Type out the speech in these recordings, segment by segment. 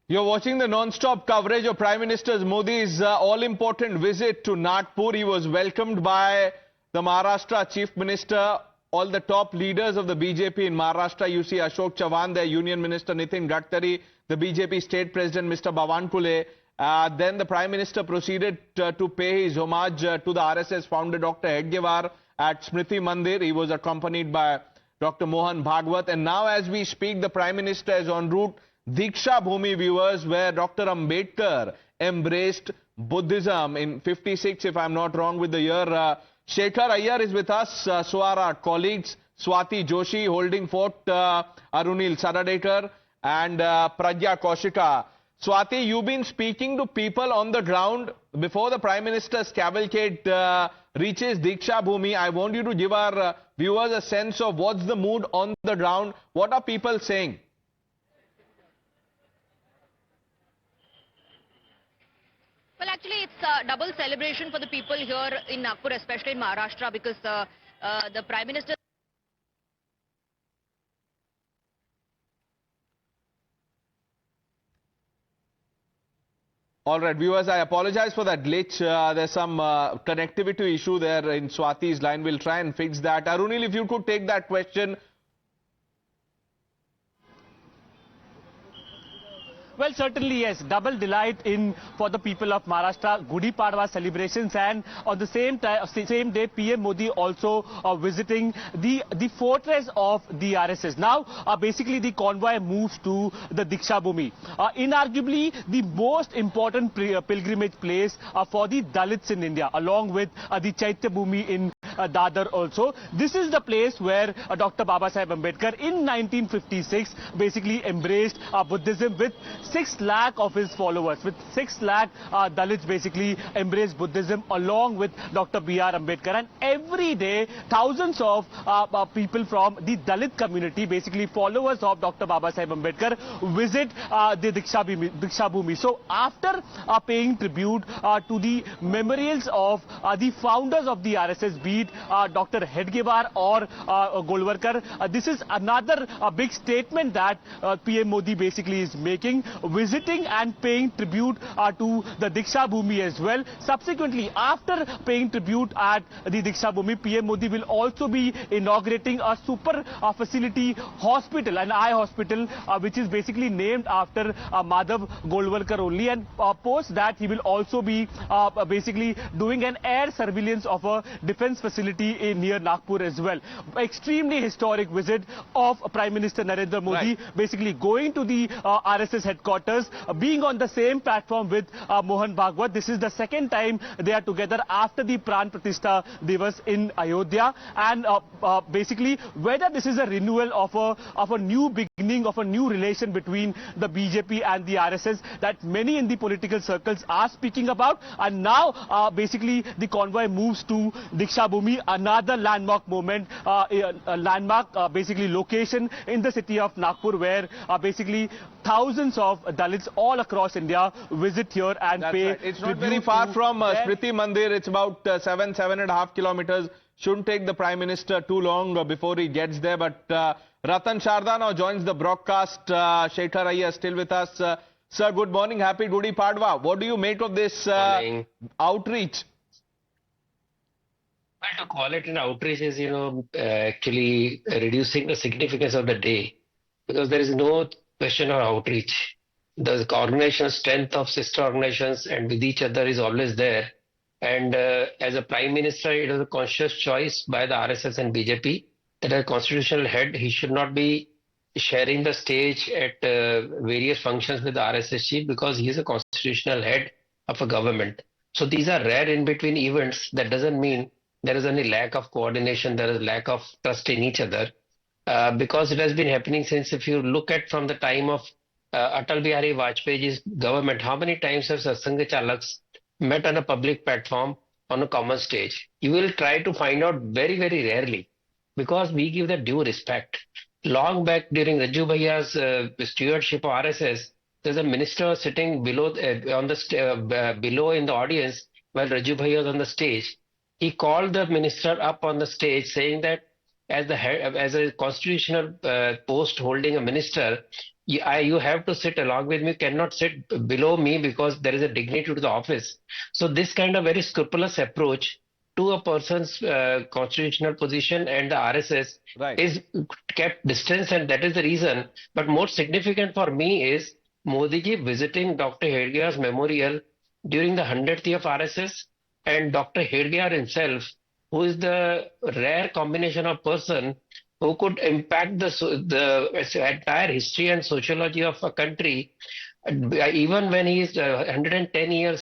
You're watching the non-stop coverage of Prime Minister Modi's all-important visit to Nagpur. He was welcomed by the Maharashtra Chief Minister, all the top leaders of the BJP in Maharashtra. You see Ashok Chavan, the Union Minister Nitin Gadkari, the BJP State President Mr. Bavanpule. Then the Prime Minister proceeded to pay his homage to the RSS founder Dr. Hedgewar at Smruti Mandir. He was accompanied by Dr. Mohan Bhagwat. And now as we speak, the Prime Minister is en route Diksha Bhumi, viewers, where Dr. Ambedkar embraced Buddhism in 56, if I'm not wrong with the year. Shekhar Iyer is with us, so are our colleagues Swati Joshi holding fort, Arunil Sadadekar and Pragya Kaushika. Swati, you've been speaking to people on the ground before the Prime Minister's cavalcade reaches Diksha Bhumi. I want you to give our viewers a sense of what's the mood on the ground. What are people saying? Well, actually, it's a double celebration for the people here in Nagpur, especially in Maharashtra, because the Prime Minister... All right, viewers, I apologize for that glitch. There's some connectivity issue there in Swati's line. We'll try and fix that. Arunil, if you could take that question. Well, certainly, yes. Double delight for the people of Maharashtra, Gudi Padwa celebrations, and on the same day, PM Modi also visiting the fortress of the RSS. Now, basically, the convoy moves to the Diksha Bhumi, inarguably the most important pilgrimage place for the Dalits in India, along with the Chaitya Bhumi in Dadar also. This is the place where Dr. Babasaheb Ambedkar in 1956 basically embraced Buddhism with 6 lakh of his followers, with 6 lakh Dalits basically embraced Buddhism along with Dr. B.R. Ambedkar. And every day, thousands of people from the Dalit community, basically followers of Dr. Babasaheb Ambedkar, visit the Diksha Bhumi. So after paying tribute to the memorials of the founders of the RSS, be it Dr. Hedgewar or Golwarkar, this is another big statement that PM Modi basically is making, visiting and paying tribute to the Diksha Bhumi as well. Subsequently, after paying tribute at the Diksha Bhumi, PM Modi will also be inaugurating a super facility hospital, an eye hospital, which is basically named after Madhav Golwarkar only. And post that, he will also be basically doing an air surveillance of a defense facility near Nagpur as well. Extremely historic visit of Prime Minister Narendra Modi, basically going to the RSS headquarters, being on the same platform with Mohan Bhagwat. This is the second time they are together after the Pran Pratishtha Divas in Ayodhya. And basically, whether this is a renewal of a new beginning, of a new relation between the BJP and the RSS that many in the political circles are speaking about. And now, basically, the convoy moves to Diksha Bhumi, another landmark moment, a landmark, basically, location in the city of Nagpur, where basically thousands of Dalits all across India visit here and pay. Right. It's not very far from Smruti Mandir. It's about 7.5 kilometers. Shouldn't take the Prime Minister too long before he gets there. But Ratan Sharda now joins the broadcast. Shekhar Iyer still with us. Sir, good morning. Happy Gudi Padwa. What do you make of this outreach? Well, to call it an outreach is, actually reducing the significance of the day, because there is no question of outreach. The organization strength of sister organizations and with each other is always there. And as a Prime Minister, it was a conscious choice by the RSS and BJP that as a constitutional head, he should not be sharing the stage at various functions with the RSS chief, because he is a constitutional head of a government. So these are rare in-between events. That doesn't mean there is any lack of coordination, there is lack of trust in each other. Because it has been happening since, if you look at from the time of Atal Bihari Vajpayee's government, how many times have Satsanga Chalaks met on a public platform on a common stage? You will try to find out very, very rarely, because we give the due respect. Long back during Raju Bhaiya's stewardship of RSS, there's a minister sitting below below in the audience while Raju Bhaiya was on the stage. He called the minister up on the stage saying that as the head, as a constitutional post holding a minister, you have to sit along with me, cannot sit below me because there is a dignity to the office. So this kind of very scrupulous approach to a person's constitutional position and the RSS Right. is kept distance, and that is the reason. But more significant for me is Modi ji visiting Dr. Hedgewar's memorial during the 100th year of RSS, and Dr. Hedgewar himself, who is the rare combination of person who could impact the entire history and sociology of a country. Even when he is 110 years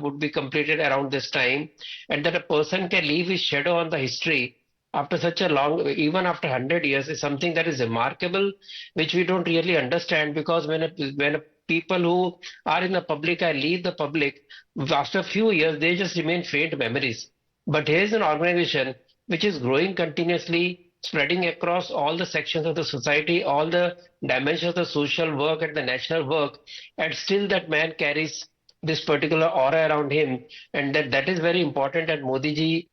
would be completed around this time, and that a person can leave his shadow on the history after such a long, even after 100 years, is something that is remarkable, which we don't really understand, because when people who are in the public eye leave the public, after a few years, they just remain faint memories. But here's an organization which is growing continuously, spreading across all the sections of the society, all the dimensions of the social work and the national work, and still that man carries this particular aura around him, and that is very important. And Modi ji,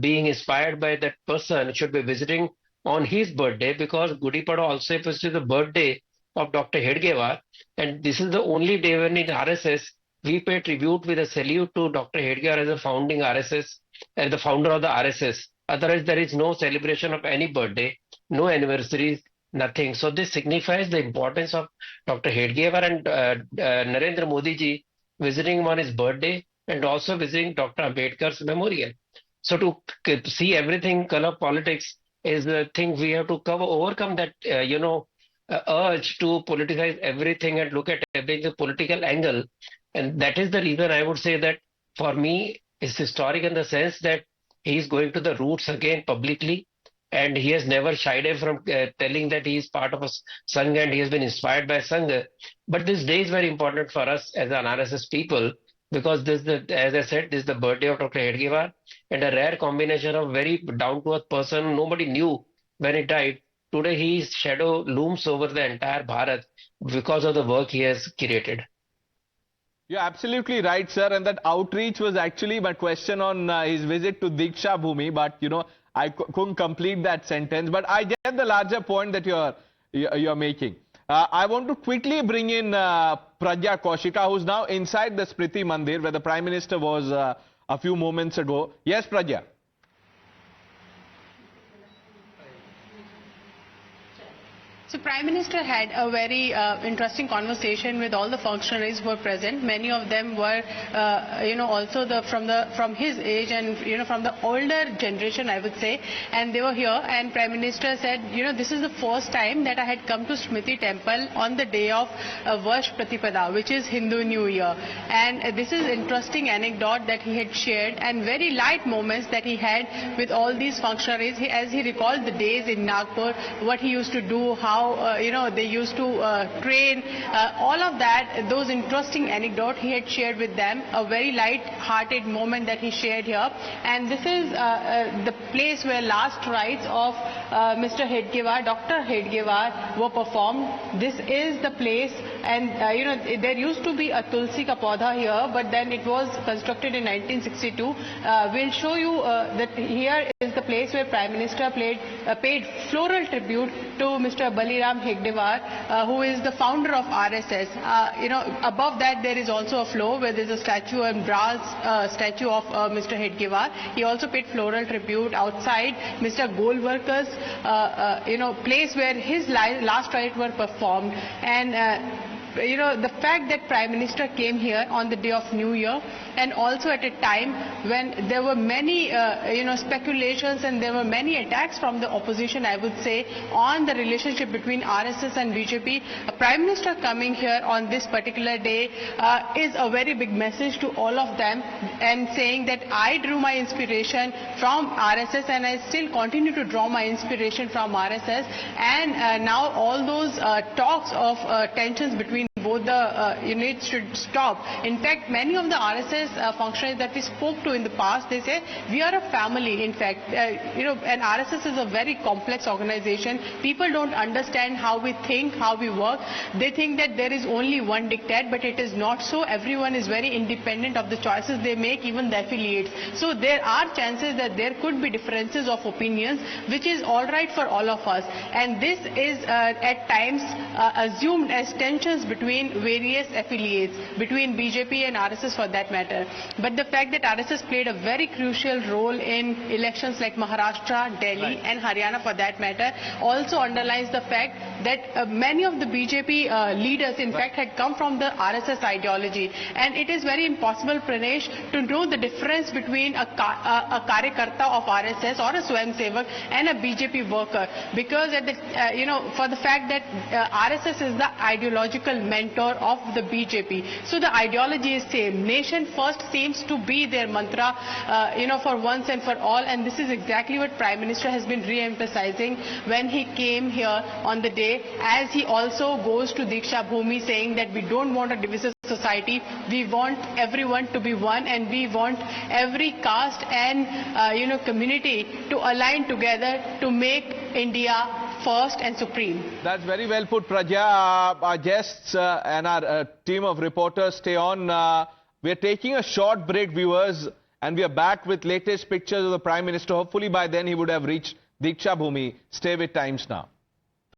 being inspired by that person, should be visiting on his birthday, because Gudi Padwa also is the birthday of Dr. Hedgewar, and this is the only day when in RSS we pay tribute with a salute to Dr. Hedgewar as a founding RSS, as the founder of the RSS. Otherwise, there is no celebration of any birthday, no anniversaries, nothing. So this signifies the importance of Dr. Hedgewar, and Narendra Modi ji visiting on his birthday and also visiting Dr. Ambedkar's memorial. So to see everything color politics is a thing we have to overcome that urge to politicize everything and look at everything political angle. And that is the reason I would say that for me it's historic in the sense that he is going to the roots again publicly, and he has never shied away from telling that he is part of a Sangha and he has been inspired by Sangha. But this day is very important for us as an RSS people, because as I said, this is the birthday of Dr. Hedgewar, and a rare combination of very down-to-earth person. Nobody knew when he died. Today his shadow looms over the entire Bharat because of the work he has created. You're absolutely right, sir. And that outreach was actually my question on his visit to Diksha Bhumi. But, I couldn't complete that sentence. But I get the larger point that you're making. I want to quickly bring in Pragya Kaushika, who's now inside the Smruti Mandir, where the Prime Minister was a few moments ago. Yes, Pragya. So Prime Minister had a very interesting conversation with all the functionaries who were present. Many of them were, also from his age and from the older generation, I would say. And they were here. And Prime Minister said, this is the first time that I had come to Smriti Temple on the day of Varsh Pratipada, which is Hindu New Year. And this is interesting anecdote that he had shared, and very light moments that he had with all these functionaries. As he recalled the days in Nagpur, what he used to do, how they used to train, all of that, those interesting anecdotes he had shared with them. A very light-hearted moment that he shared here. And this is the place where last rites of Mr. Hedgewar, Dr. Hedgewar, were performed. This is the place, and there used to be a Tulsi ka Paudha here, but then it was constructed in 1962. We'll show you that here is the place where Prime Minister paid floral tribute to Mr. Baliram Hedgewar, who is the founder of RSS. Above that there is also a floor where there is a statue, and bronze statue of Mr. Hedgewar. He also paid floral tribute outside Mr. Golwarkar's place where his last rites were performed. And the fact that Prime Minister came here on the day of New Year, and also at a time when there were many speculations and there were many attacks from the opposition, I would say, on the relationship between RSS and BJP, a Prime Minister coming here on this particular day is a very big message to all of them, and saying that I drew my inspiration from RSS and I still continue to draw my inspiration from RSS, and now all those talks of tensions between both the units should stop. In fact, many of the RSS functionaries that we spoke to in the past, they say we are a family. In fact, and RSS is a very complex organization. People don't understand how we think, how we work. They think that there is only one diktat, but it is not so. Everyone is very independent of the choices they make, even the affiliates. So there are chances that there could be differences of opinions, which is all right for all of us. And this is at times assumed as tensions between various affiliates, between BJP and RSS for that matter. But the fact that RSS played a very crucial role in elections like Maharashtra, Delhi and Haryana for that matter also underlines the fact that many of the BJP leaders in fact had come from the RSS ideology. And it is very impossible, Pranesh, to know the difference between a karyakarta of RSS or a Swayamsevak and a BJP worker, because at the, for the fact that RSS is the ideological mentor of the BJP. So the ideology is same. Nation first seems to be their mantra, for once and for all. And this is exactly what Prime Minister has been re-emphasizing when he came here on the day, as he also goes to Diksha Bhumi saying that we don't want a divisive society. We want everyone to be one, and we want every caste and community to align together to make India first and supreme. That's very well put, Pragya. Our guests and our team of reporters stay on. We are taking a short break, viewers, and we are back with latest pictures of the Prime Minister. Hopefully by then he would have reached Diksha Bhumi. Stay with Times Now.